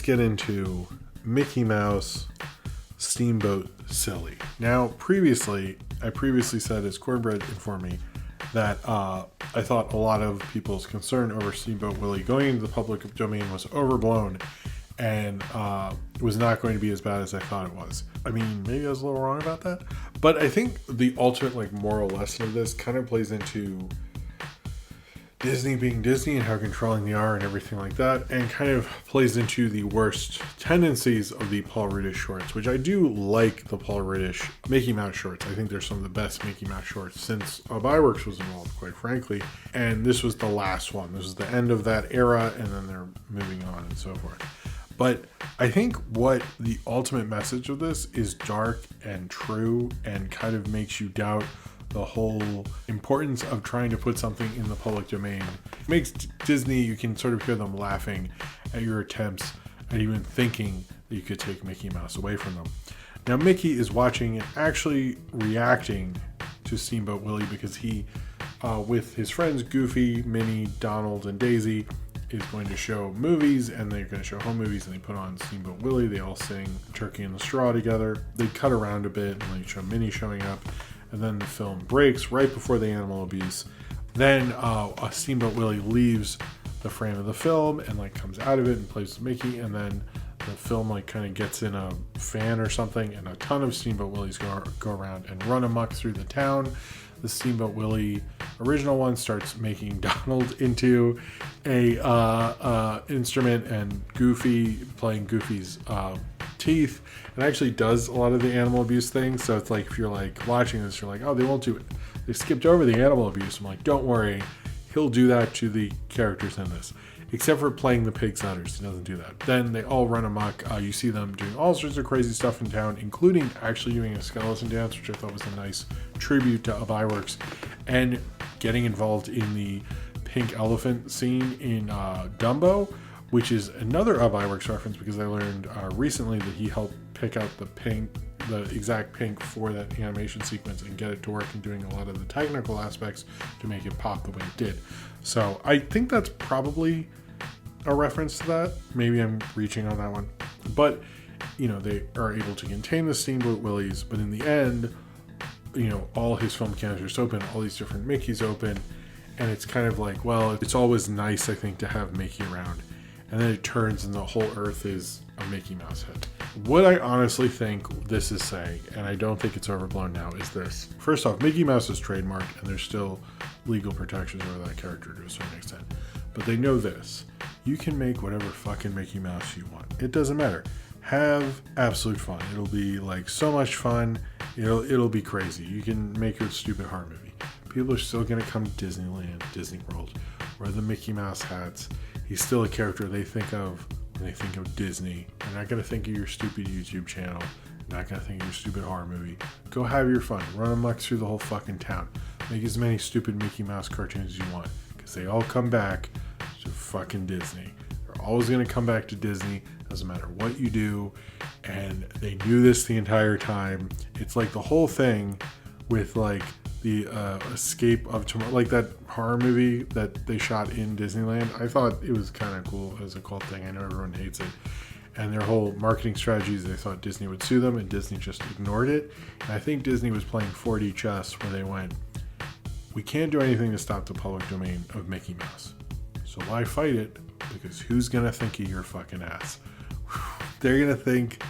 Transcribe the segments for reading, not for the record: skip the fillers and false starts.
get into Mickey Mouse Steamboat Silly. Now, I previously said, as Cornbread informed me, that I thought a lot of people's concern over Steamboat Willie going into the public domain was overblown and was not going to be as bad as I thought it was. I mean, maybe I was a little wrong about that, but I think the ultimate moral lesson of this kind of plays into Disney being Disney and how controlling they are and everything like that, and kind of plays into the worst tendencies of the Paul Rudish shorts, which I do like. The Paul Rudish Mickey Mouse shorts, I think they're some of the best Mickey Mouse shorts since Byworks was involved, quite frankly, and this was the last one. This was the end of that era, and then they're moving on and so forth. But I think what the ultimate message of this is dark and true and kind of makes you doubt the whole importance of trying to put something in the public domain. It makes Disney, you can sort of hear them laughing at your attempts at even thinking that you could take Mickey Mouse away from them. Now, Mickey is watching and actually reacting to Steamboat Willie because he, with his friends Goofy, Minnie, Donald, and Daisy, is going to show movies, and they're going to show home movies, and they put on Steamboat Willie. They all sing Turkey in the Straw together. They cut around a bit, and they show Minnie showing up. And then the film breaks right before the animal abuse. Then Steamboat Willie leaves the frame of the film and comes out of it and plays with Mickey. And then the film kind of gets in a fan or something, and a ton of Steamboat Willies go around and run amok through the town. The Steamboat Willie original one starts making Donald into a instrument, and Goofy playing Goofy's teeth, and actually does a lot of the animal abuse things. So it's if you're watching this, you're oh, they won't do it. They skipped over the animal abuse. I'm don't worry, he'll do that to the characters in this, except for playing the pig's udders. He doesn't do that. Then they all run amok. You see them doing all sorts of crazy stuff in town, including actually doing a skeleton dance, which I thought was a nice tribute to Byworks, and getting involved in the pink elephant scene in Dumbo, which is another Byworks reference, because I learned recently that he helped pick out the exact pink for that animation sequence and get it to work, and doing a lot of the technical aspects to make it pop the way it did. So I think that's probably a reference to that. Maybe I'm reaching on that one. But, they are able to contain the Steamboat Willies, but in the end, all his film canisters open, all these different Mickeys open, and it's kind of well, it's always nice, I think, to have Mickey around. And then it turns and the whole earth is a Mickey Mouse head. What I honestly think this is saying, and I don't think it's overblown now, is this. First off, Mickey Mouse is trademarked, and there's still legal protections over that character to a certain extent. But they know this. You can make whatever fucking Mickey Mouse you want. It doesn't matter. Have absolute fun. It'll be so much fun. It'll be crazy. You can make a stupid horror movie. People are still going to come to Disneyland, Disney World, wear the Mickey Mouse hats. He's still a character they think of when they think of Disney. They're not going to think of your stupid YouTube channel. They're not going to think of your stupid horror movie. Go have your fun. Run amok through the whole fucking town. Make as many stupid Mickey Mouse cartoons as you want, because they all come back to fucking Disney. They're always going to come back to Disney. Doesn't matter what you do. And they knew this the entire time. It's the whole thing with the Escape of Tomorrow, that horror movie that they shot in Disneyland. I thought it was kind of cool as a cult thing. I know everyone hates it. And their whole marketing strategies, they thought Disney would sue them, and Disney just ignored it. And I think Disney was playing 4D chess, where they went, we can't do anything to stop the public domain of Mickey Mouse. So why fight it? Because who's going to think of your fucking ass? They're going to think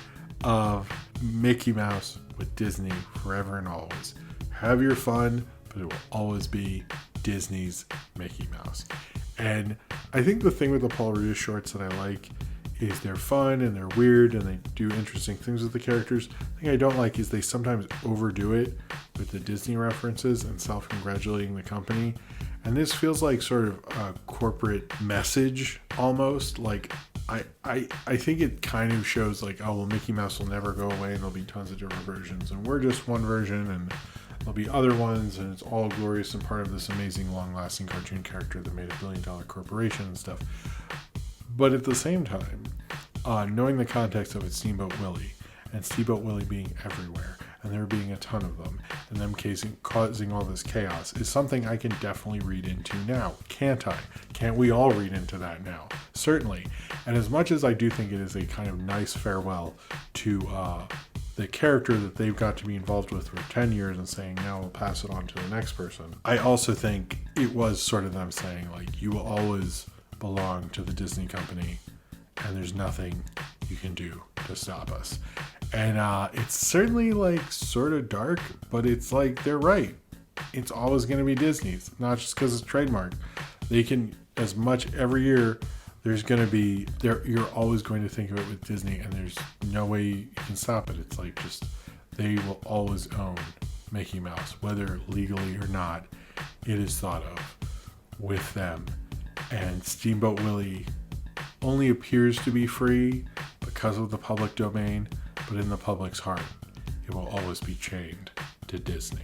of Mickey Mouse with Disney forever and always. Have your fun, but it will always be Disney's Mickey Mouse. And I think the thing with the Paul Rudish shorts that I like is they're fun and they're weird and they do interesting things with the characters. The thing I don't like is they sometimes overdo it with the Disney references and self-congratulating the company. And this feels like sort of a corporate message almost. I think it kind of shows oh, well, Mickey Mouse will never go away and there'll be tons of different versions. And we're just one version, and there'll be other ones, and it's all glorious and part of this amazing, long-lasting cartoon character that made $1 billion corporation and stuff. But at the same time, knowing the context of it, Steamboat Willie, and Steamboat Willie being everywhere, and there being a ton of them, and them causing all this chaos is something I can definitely read into now. Can't I? Can't we all read into that now? Certainly. And as much as I do think it is a kind of nice farewell to the character that they've got to be involved with for 10 years and saying, now we'll pass it on to the next person, I also think it was sort of them saying, like, you will always belong to the Disney company, and there's nothing you can do to stop us. And it's certainly, like, sort of dark, but it's like, they're right. It's always going to be Disney's, not just because it's trademark. They can, as much every year, there's going to be, you're always going to think of it with Disney, and there's no way you can stop it. It's like, just, they will always own Mickey Mouse, whether legally or not. It is thought of with them. And Steamboat Willie only appears to be free because of the public domain, but in the public's heart, it will always be chained to Disney.